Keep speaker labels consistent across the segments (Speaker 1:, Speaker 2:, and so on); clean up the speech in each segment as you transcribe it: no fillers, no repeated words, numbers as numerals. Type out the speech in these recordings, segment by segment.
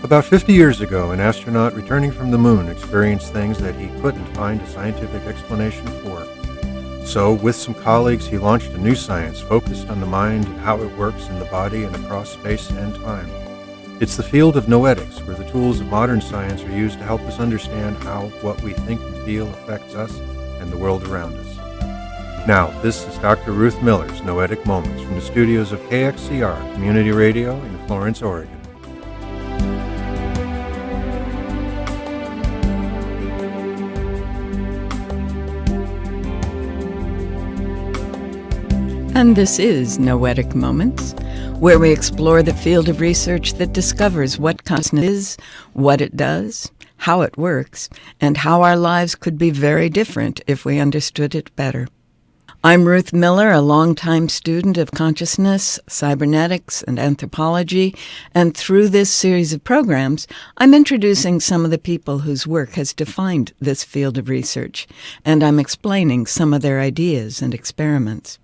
Speaker 1: About 50 years ago, an astronaut returning from the moon experienced things that he couldn't find a scientific explanation for. So, with some colleagues, he launched a new science focused on the mind and how it works in the body and across space and time. It's the field of Noetics, where the tools of modern science are used to help us understand how what we think and feel affects us and the world around us. Now, this is Dr. Ruth Miller's Noetic Moments from the studios of KXCR Community Radio in Florence, Oregon.
Speaker 2: And this is Noetic Moments, where we explore the field of research that discovers what consciousness is, what it does, how it works, and how our lives could be very different if we understood it better. I'm Ruth Miller, a longtime student of consciousness, cybernetics, and anthropology, and through this series of programs, I'm introducing some of the people whose work has defined this field of research, and I'm explaining some of their ideas and experiments.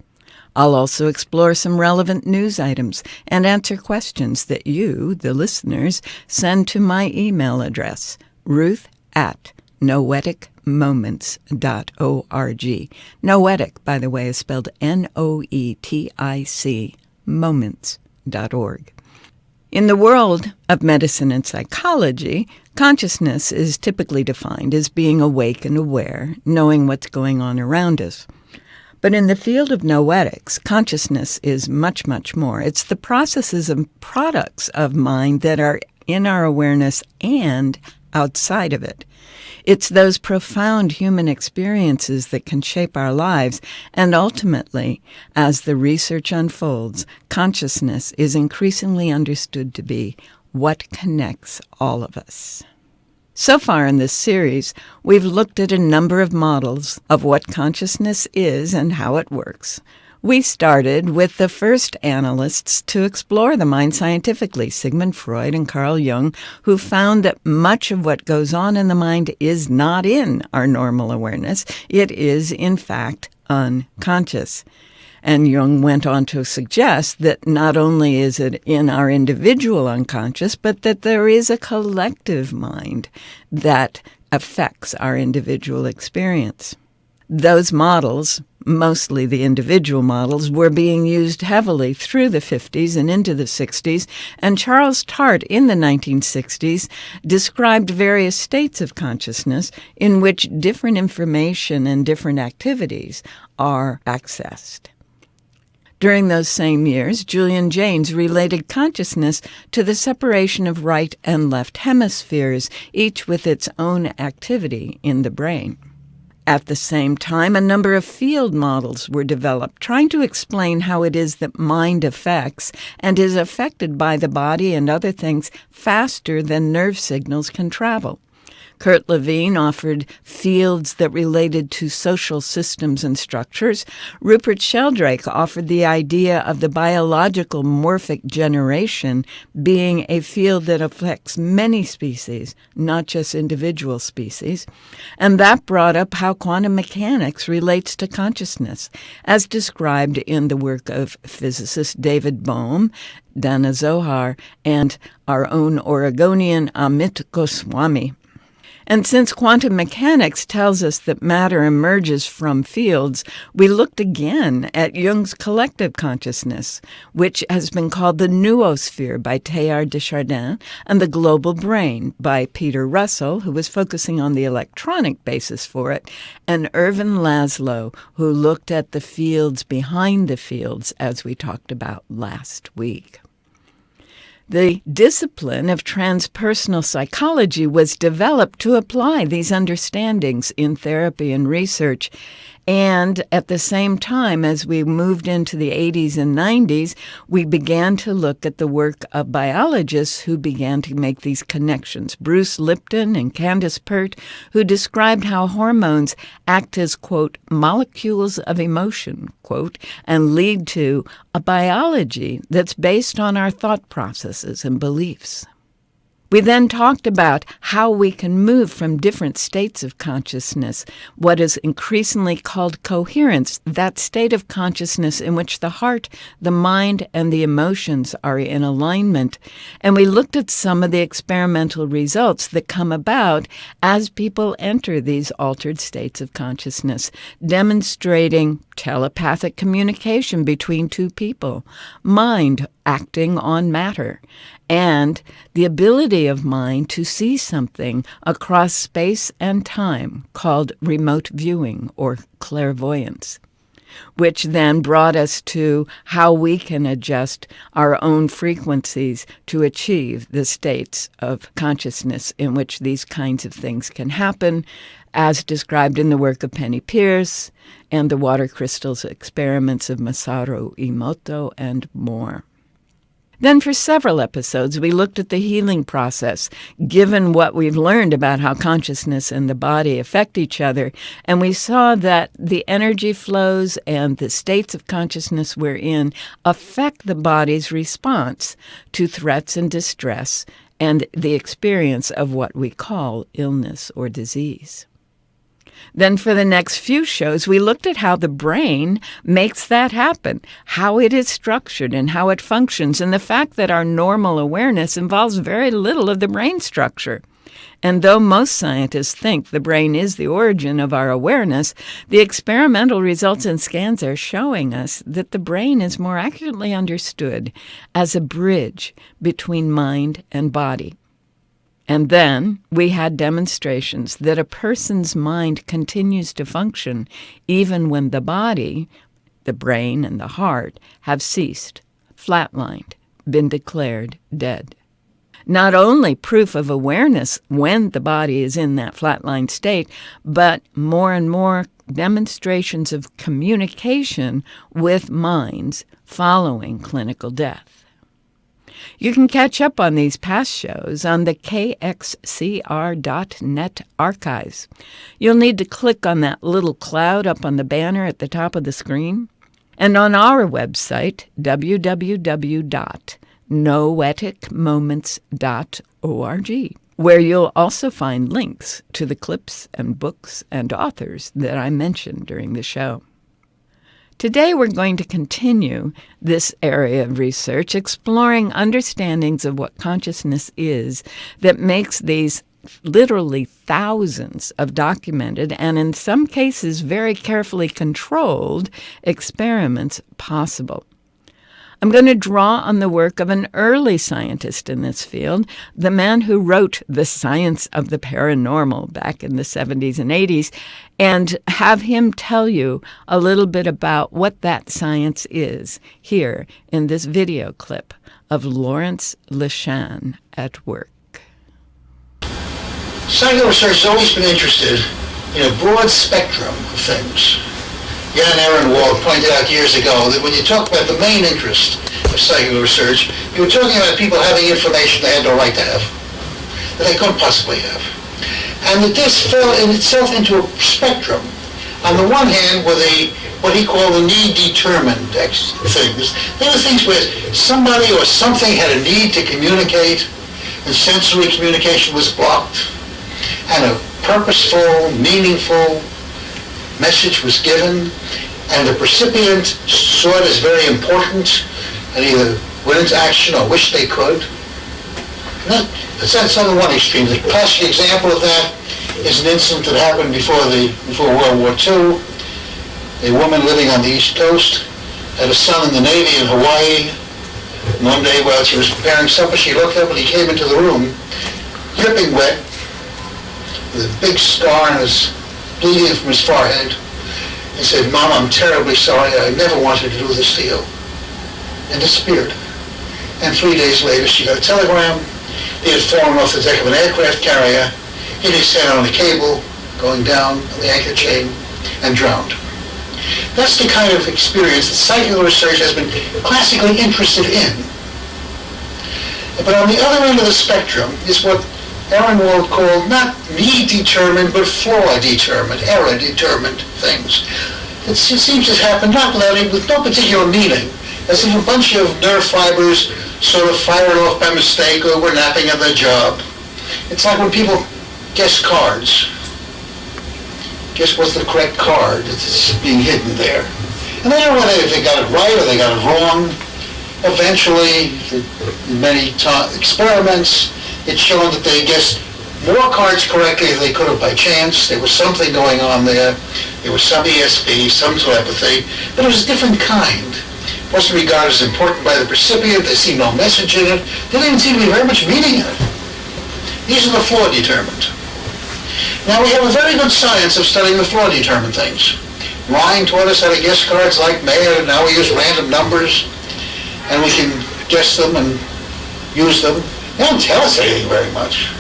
Speaker 2: I'll also explore some relevant news items and answer questions that you, the listeners, send to my email address, ruth@noeticmoments.org. Noetic, by the way, is spelled Noetic, moments.org. In the world of medicine and psychology, consciousness is typically defined as being awake and aware, knowing what's going on around us. But in the field of noetics, consciousness is much, much more. It's the processes and products of mind that are in our awareness and outside of it. It's those profound human experiences that can shape our lives, and ultimately, as the research unfolds, consciousness is increasingly understood to be what connects all of us. So far in this series, we've looked at a number of models of what consciousness is and how it works. We started with the first analysts to explore the mind scientifically, Sigmund Freud and Carl Jung, who found that much of what goes on in the mind is not in our normal awareness. It is, in fact, unconscious. And Jung went on to suggest that not only is it in our individual unconscious, but that there is a collective mind that affects our individual experience. Those models, mostly the individual models, were being used heavily through the 50s and into the 60s, and Charles Tart in the 1960s described various states of consciousness in which different information and different activities are accessed. During those same years, Julian Jaynes related consciousness to the separation of right and left hemispheres, each with its own activity in the brain. At the same time, a number of field models were developed, trying to explain how it is that mind affects and is affected by the body and other things faster than nerve signals can travel. Kurt Lewin offered fields that related to social systems and structures. Rupert Sheldrake offered the idea of the biological morphic generation being a field that affects many species, not just individual species. And that brought up how quantum mechanics relates to consciousness, as described in the work of physicist David Bohm, Dana Zohar, and our own Oregonian Amit Goswami. And since quantum mechanics tells us that matter emerges from fields, we looked again at Jung's collective consciousness, which has been called the noosphere by Teilhard de Chardin, and the global brain by Peter Russell, who was focusing on the electronic basis for it, and Ervin Laszlo, who looked at the fields behind the fields, as we talked about last week. The discipline of transpersonal psychology was developed to apply these understandings in therapy and research. And at the same time, as we moved into the 80s and 90s, we began to look at the work of biologists who began to make these connections. Bruce Lipton and Candace Pert, who described how hormones act as, quote, molecules of emotion, quote, and lead to a biology that's based on our thought processes and beliefs. We then talked about how we can move from different states of consciousness, what is increasingly called coherence, that state of consciousness in which the heart, the mind, and the emotions are in alignment. And we looked at some of the experimental results that come about as people enter these altered states of consciousness, demonstrating telepathic communication between two people, mind acting on matter, and the ability of mind to see something across space and time called remote viewing or clairvoyance, which then brought us to how we can adjust our own frequencies to achieve the states of consciousness in which these kinds of things can happen, as described in the work of Penny Pierce and the water crystals experiments of Masaru Emoto and more. Then for several episodes, we looked at the healing process, given what we've learned about how consciousness and the body affect each other, and we saw that the energy flows and the states of consciousness we're in affect the body's response to threats and distress and the experience of what we call illness or disease. Then for the next few shows, we looked at how the brain makes that happen, how it is structured and how it functions, and the fact that our normal awareness involves very little of the brain structure. And though most scientists think the brain is the origin of our awareness, the experimental results and scans are showing us that the brain is more accurately understood as a bridge between mind and body. And then we had demonstrations that a person's mind continues to function even when the body, the brain and the heart, have ceased, flatlined, been declared dead. Not only proof of awareness when the body is in that flatlined state, but more and more demonstrations of communication with minds following clinical death. You can catch up on these past shows on the KXCR.net archives. You'll need to click on that little cloud up on the banner at the top of the screen. And on our website, www.noeticmoments.org, where you'll also find links to the clips and books and authors that I mentioned during the show. Today, we're going to continue this area of research, exploring understandings of what consciousness is that makes these literally thousands of documented and in some cases very carefully controlled experiments possible. I'm going to draw on the work of an early scientist in this field, the man who wrote The Science of the Paranormal back in the 70s and 80s, and have him tell you a little bit about what that science is here in this video clip of Florence at work.
Speaker 3: Psychoresearch has always been interested in a broad spectrum of things. Jan Ehrenwald pointed out years ago that when you talk about the main interest of psychoresearch, you were talking about people having information they had no right to have, that they couldn't possibly have. And that this fell in itself into a spectrum. On the one hand were what he called the need-determined things. They were things where somebody or something had a need to communicate, and sensory communication was blocked, and a purposeful, meaningful message was given, and the recipient saw it as very important and either went into action or wished they could. That's on the one extreme. The classic example of that is an incident that happened before World War II. A woman living on the East Coast had a son in the Navy in Hawaii. One day while she was preparing supper, she looked up and he came into the room, dripping wet, with a big scar on his bleeding from his forehead. He said, "Mom, I'm terribly sorry. I never wanted to do this to you." And disappeared. And 3 days later, she got a telegram. He had fallen off the deck of an aircraft carrier, hit his head on a cable going down the anchor chain, and drowned. That's the kind of experience that psychoresearch has been classically interested in. But on the other end of the spectrum is what Ehrenwald called not need-determined, but flaw-determined, error-determined things. It seems to happen not with no particular meaning, as if a bunch of nerve fibers sort of fired off by mistake or were napping at their job. It's like when people guess cards. Guess what's the correct card that's being hidden there. And they don't know if they got it right or they got it wrong. Eventually, in many experiments, it's shown that they guessed more cards correctly than they could have by chance. There was something going on there. There was some ESP, some telepathy, but it was a different kind. It wasn't regarded as important by the recipient. There seemed no message in it. There didn't seem to be very much meaning in it. These are the flaw-determined. Now, we have a very good science of studying the flaw-determined things. Ryan taught us how to guess cards like mad, and now we use random numbers, and we can guess them and use them. They don't tell us anything very much.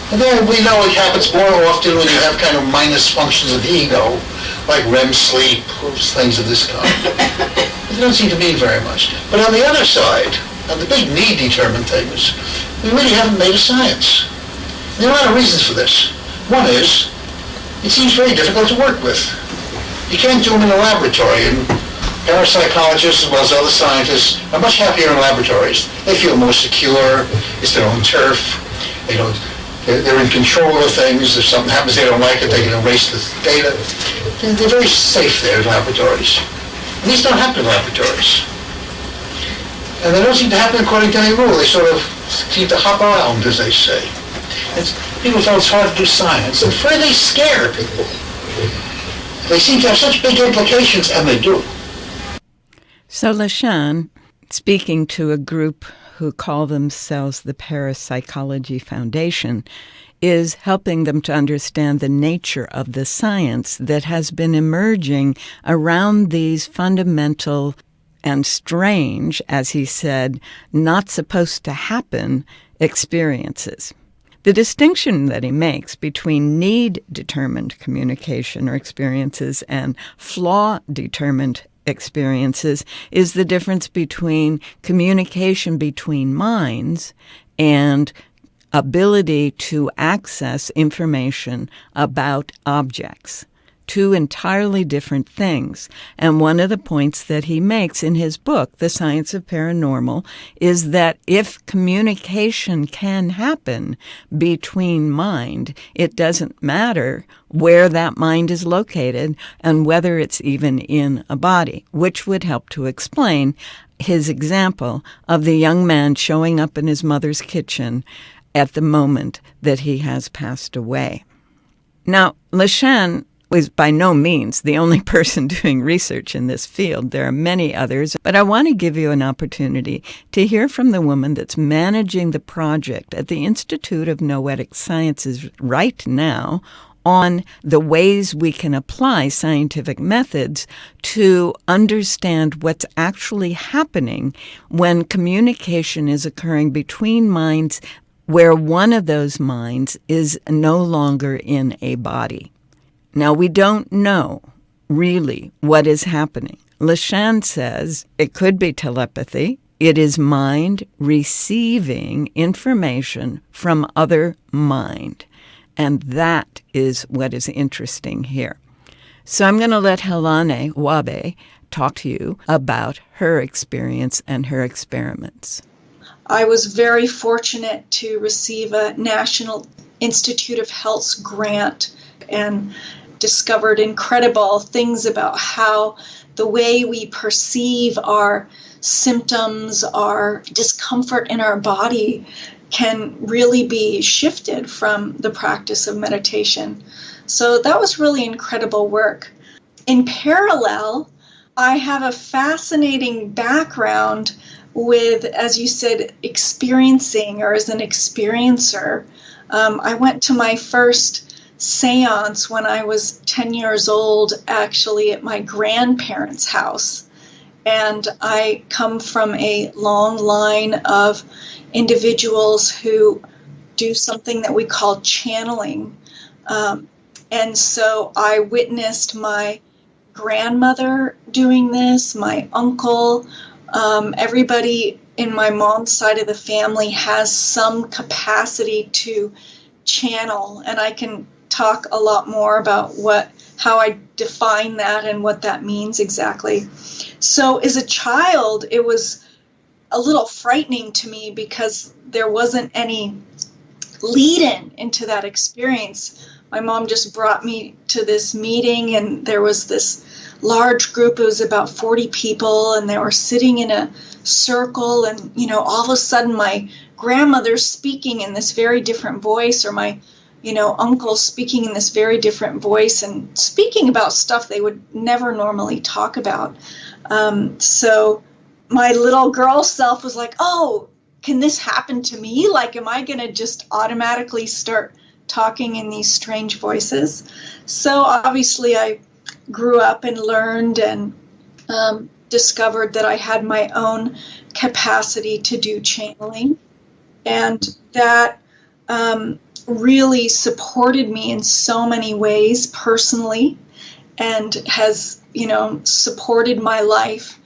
Speaker 3: And then we know it happens more often when you have kind of minus functions of ego, like REM sleep, or things of this kind. They don't seem to mean very much. But on the other side, on the big need-determined things, we really haven't made a science. There are a lot of reasons for this. One is, it seems very difficult to work with. You can't do them in a laboratory, and parapsychologists as well as other scientists are much happier in laboratories. They feel more secure. It's their own turf. They're in control of things. If something happens they don't like it, they can erase the data. They're very safe there in laboratories. And these don't happen in laboratories. And they don't seem to happen according to any rule. They sort of seem to hop around, as they say. People feel it's hard to do science. And for they scare people. They seem to have such big implications, and they do.
Speaker 2: So LeShan, speaking to a group who call themselves the Parapsychology Foundation, is helping them to understand the nature of the science that has been emerging around these fundamental and strange, as he said, not supposed to happen experiences. The distinction that he makes between need-determined communication or experiences and flaw-determined experiences is the difference between communication between minds and ability to access information about objects. Two entirely different things. And one of the points that he makes in his book, The Science of Paranormal, is that if communication can happen between mind, it doesn't matter where that mind is located and whether it's even in a body, which would help to explain his example of the young man showing up in his mother's kitchen at the moment that he has passed away. Now, LeShan was by no means the only person doing research in this field. There are many others, but I want to give you an opportunity to hear from the woman that's managing the project at the Institute of Noetic Sciences right now on the ways we can apply scientific methods to understand what's actually happening when communication is occurring between minds where one of those minds is no longer in a body. Now, we don't know really what is happening. LeShan says it could be telepathy. It is mind receiving information from other mind. And that is what is interesting here. So I'm going to let Helane Wabe talk to you about her experience and her experiments.
Speaker 4: I was very fortunate to receive a National Institute of Health's grant and discovered incredible things about how the way we perceive our symptoms, our discomfort in our body can really be shifted from the practice of meditation. So that was really incredible work. In parallel, I have a fascinating background with, as you said, experiencing or as an experiencer. I went to my first seance when I was 10 years old, actually at my grandparents' house. And I come from a long line of individuals who do something that we call channeling. And so I witnessed my grandmother doing this, my uncle, everybody in my mom's side of the family has some capacity to channel, and I can talk a lot more about how I define that and what that means exactly. So as a child, it was a little frightening to me because there wasn't any lead-in into that experience. My mom just brought me to this meeting, and there was this large group. It was about 40 people, and they were sitting in a circle, and all of a sudden my grandmother's speaking in this very different voice, or my uncle speaking in this very different voice, and speaking about stuff they would never normally talk about. So my little girl self was like, oh, can this happen to me? Like, am I going to just automatically start talking in these strange voices? So obviously I grew up and learned and discovered that I had my own capacity to do channeling. And that really supported me in so many ways personally, and has, supported my life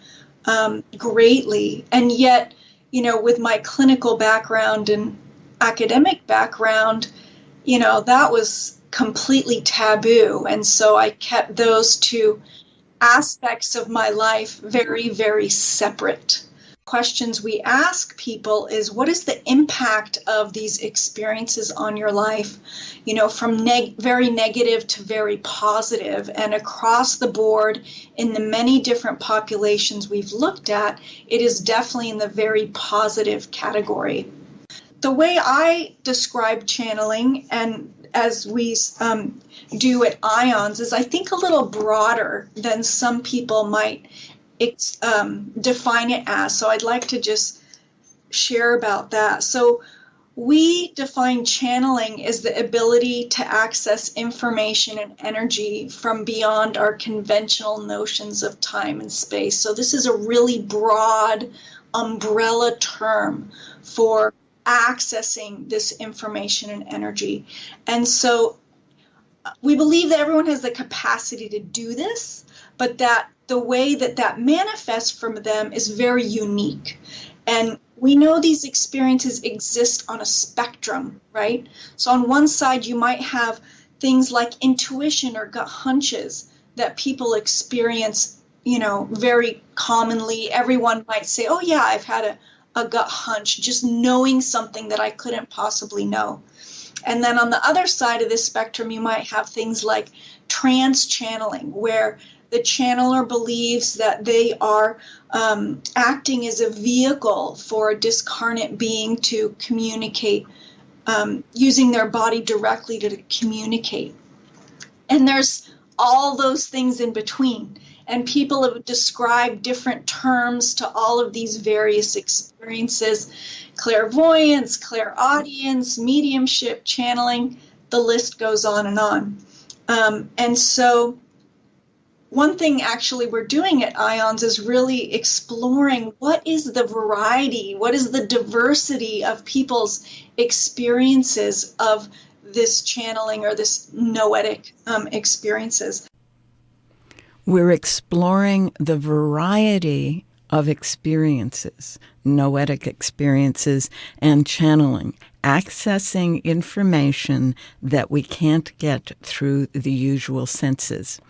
Speaker 4: greatly. And yet, with my clinical background and academic background, that was completely taboo. And so I kept those two aspects of my life very, very separate. Questions we ask people is, what is the impact of these experiences on your life? From very negative to very positive, and across the board in the many different populations we've looked at, it is definitely in the very positive category. The way I describe channeling, and as we do at IONS, is I think a little broader than some people might define it as. So I'd like to just share about that. So we define channeling as the ability to access information and energy from beyond our conventional notions of time and space. So this is a really broad umbrella term for accessing this information and energy. And so we believe that everyone has the capacity to do this, but that the way that manifests from them is very unique. And we know these experiences exist on a spectrum, right? So on one side, you might have things like intuition or gut hunches that people experience, very commonly. Everyone might say, oh yeah, I've had a gut hunch, just knowing something that I couldn't possibly know. And then on the other side of this spectrum, you might have things like trance channeling, where the channeler believes that they are acting as a vehicle for a discarnate being to communicate, using their body directly to communicate. And there's all those things in between. And people have described different terms to all of these various experiences: clairvoyance, clairaudience, mediumship, channeling, the list goes on and on. And so one thing actually we're doing at IONS is really exploring what is the variety, what is the diversity of people's experiences of this channeling or this noetic experiences.
Speaker 2: We're exploring the variety of experiences, noetic experiences, and channeling, accessing information that we can't get through the usual senses.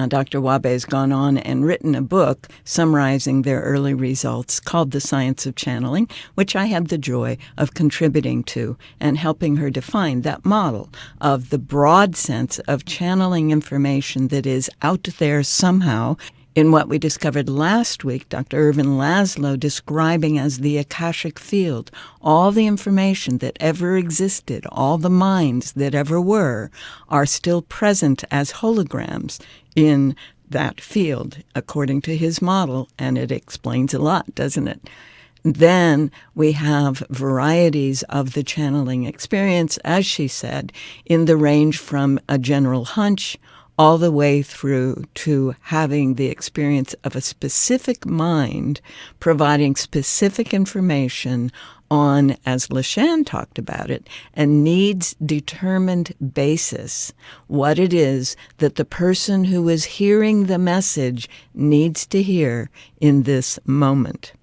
Speaker 2: Dr. Wabe has gone on and written a book summarizing their early results called The Science of Channeling, which I had the joy of contributing to and helping her define that model of the broad sense of channeling information that is out there somehow in what we discovered last week, Dr. Irvin Laszlo describing as the Akashic Field. All the information that ever existed, all the minds that ever were, are still present as holograms in that field, according to his model, and it explains a lot, doesn't it? Then we have varieties of the channeling experience, as she said, in the range from a general hunch all the way through to having the experience of a specific mind providing specific information on, as LaShanne talked about it, a needs-determined basis, what it is that the person who is hearing the message needs to hear in this moment.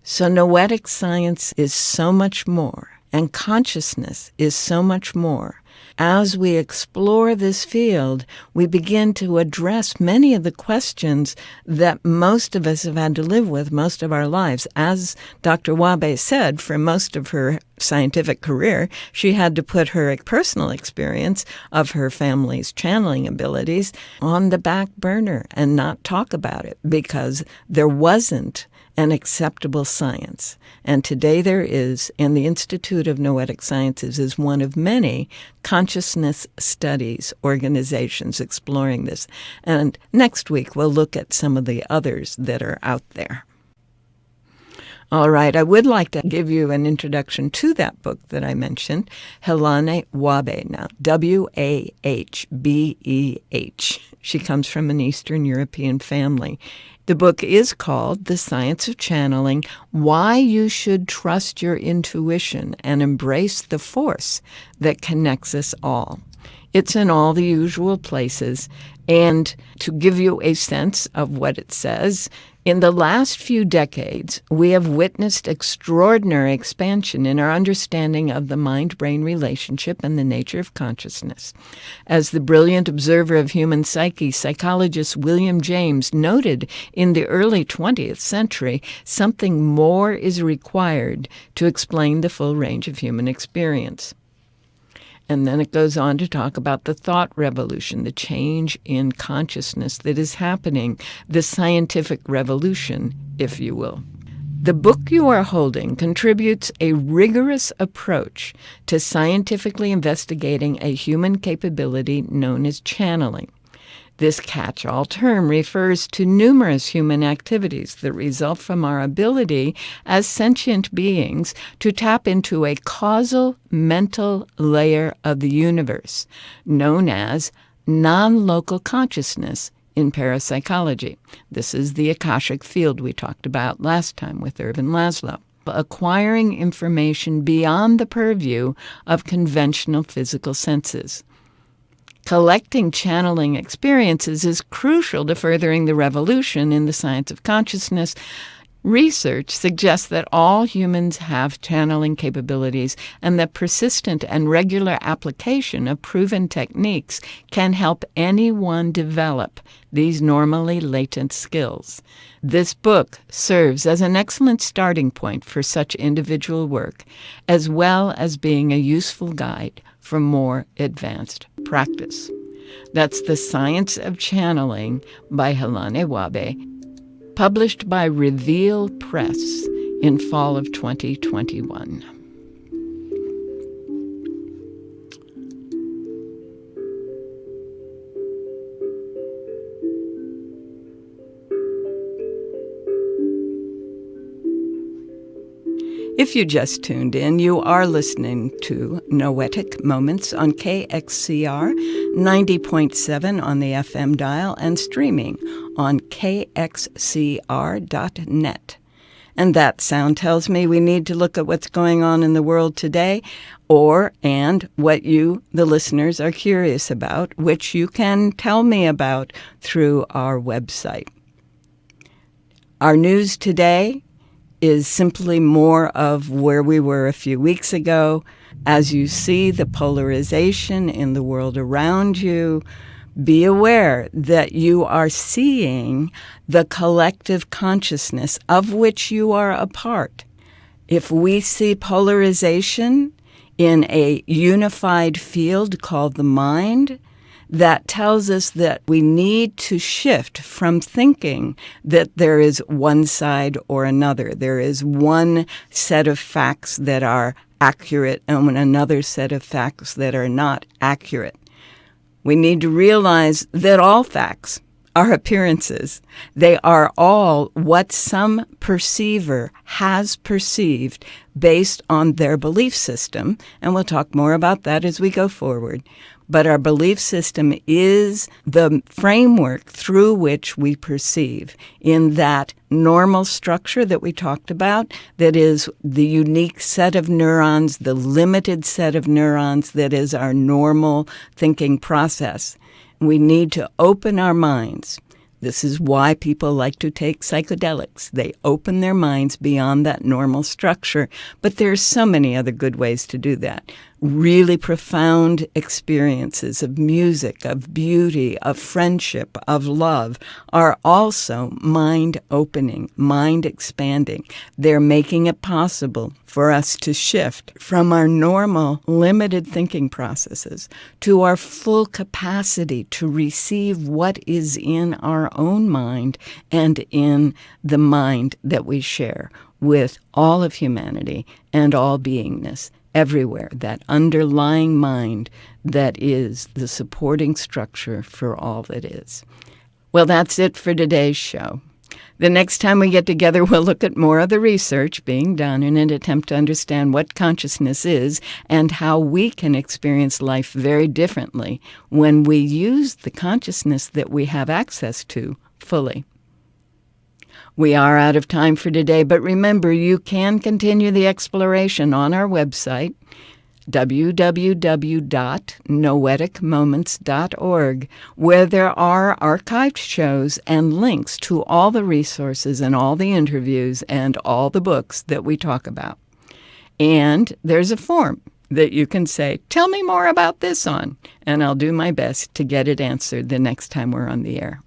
Speaker 2: So noetic science is so much more, And consciousness is so much more. As we explore this field, we begin to address many of the questions that most of us have had to live with most of our lives. As Dr. Wabe said, for most of her scientific career, she had to put her personal experience of her family's channeling abilities on the back burner and not talk about it because there wasn't an acceptable science. And today there is, and the Institute of Noetic Sciences is one of many consciousness studies organizations exploring this. And next week we'll look at some of the others that are out there. All right, I would like to give you an introduction to that book that I mentioned, Helane Wabe. Now, Wahbeh. She comes from an Eastern European family. The book is called The Science of Channeling, Why You Should Trust Your Intuition and Embrace the Force That Connects Us All. It's in all the usual places. And to give you a sense of what it says, in the last few decades, we have witnessed extraordinary expansion in our understanding of the mind-brain relationship and the nature of consciousness. As the brilliant observer of human psyche, psychologist William James noted in the early 20th century, something more is required to explain the full range of human experience. And then it goes on to talk about the thought revolution, the change in consciousness that is happening, the scientific revolution, if you will. The book you are holding contributes a rigorous approach to scientifically investigating a human capability known as channeling. This catch-all term refers to numerous human activities that result from our ability as sentient beings to tap into a causal mental layer of the universe, known as non-local consciousness in parapsychology. This is the Akashic field we talked about last time with Ervin Laszlo. Acquiring information beyond the purview of conventional physical senses. Collecting channeling experiences is crucial to furthering the revolution in the science of consciousness. Research suggests that all humans have channeling capabilities and that persistent and regular application of proven techniques can help anyone develop these normally latent skills. This book serves as an excellent starting point for such individual work, as well as being a useful guide for more advanced practice. That's The Science of Channeling by Helane Wabe, published by Reveal Press in fall of 2021. If you just tuned in, you are listening to Noetic Moments on KXCR 90.7 on the FM dial and streaming on KXCR.net. And that sound tells me we need to look at what's going on in the world today, and what you, the listeners, are curious about, which you can tell me about through our website. Our news today is simply more of where we were a few weeks ago. As you see the polarization in the world around you, be aware that you are seeing the collective consciousness of which you are a part. If we see polarization in a unified field called the mind, that tells us that we need to shift from thinking that there is one side or another. There is one set of facts that are accurate and another set of facts that are not accurate. We need to realize that all facts are appearances. They are all what some perceiver has perceived based on their belief system, and we'll talk more about that as we go forward. But our belief system is the framework through which we perceive in that normal structure that we talked about, that is the unique set of neurons, the limited set of neurons that is our normal thinking process. We need to open our minds. This is why people like to take psychedelics. They open their minds beyond that normal structure. But there's so many other good ways to do that. Really profound experiences of music, of beauty, of friendship, of love are also mind-opening, mind-expanding. They're making it possible for us to shift from our normal, limited thinking processes to our full capacity to receive what is in our own mind and in the mind that we share with all of humanity and all beingness. Everywhere, that underlying mind that is the supporting structure for all that is. Well, that's it for today's show. The next time we get together, we'll look at more of the research being done in an attempt to understand what consciousness is and how we can experience life very differently when we use the consciousness that we have access to fully. We are out of time for today, but remember, you can continue the exploration on our website, www.noeticmoments.org, where there are archived shows and links to all the resources and all the interviews and all the books that we talk about. And there's a form that you can say, tell me more about this on, and I'll do my best to get it answered the next time we're on the air.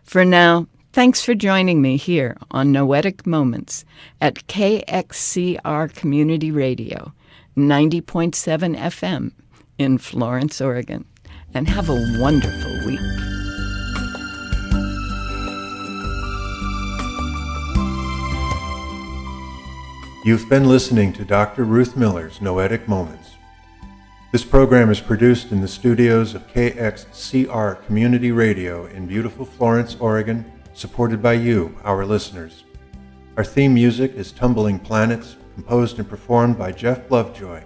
Speaker 2: For now, thanks for joining me here on Noetic Moments at KXCR Community Radio, 90.7 FM in Florence, Oregon. And have a wonderful week.
Speaker 1: You've been listening to Dr. Ruth Miller's Noetic Moments. This program is produced in the studios of KXCR Community Radio in beautiful Florence, Oregon, supported by you, our listeners. Our theme music is Tumbling Planets, composed and performed by Jeff Lovejoy.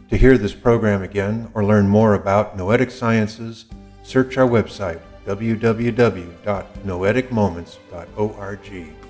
Speaker 1: To hear this program again or learn more about Noetic Sciences, search our website, www.noeticmoments.org.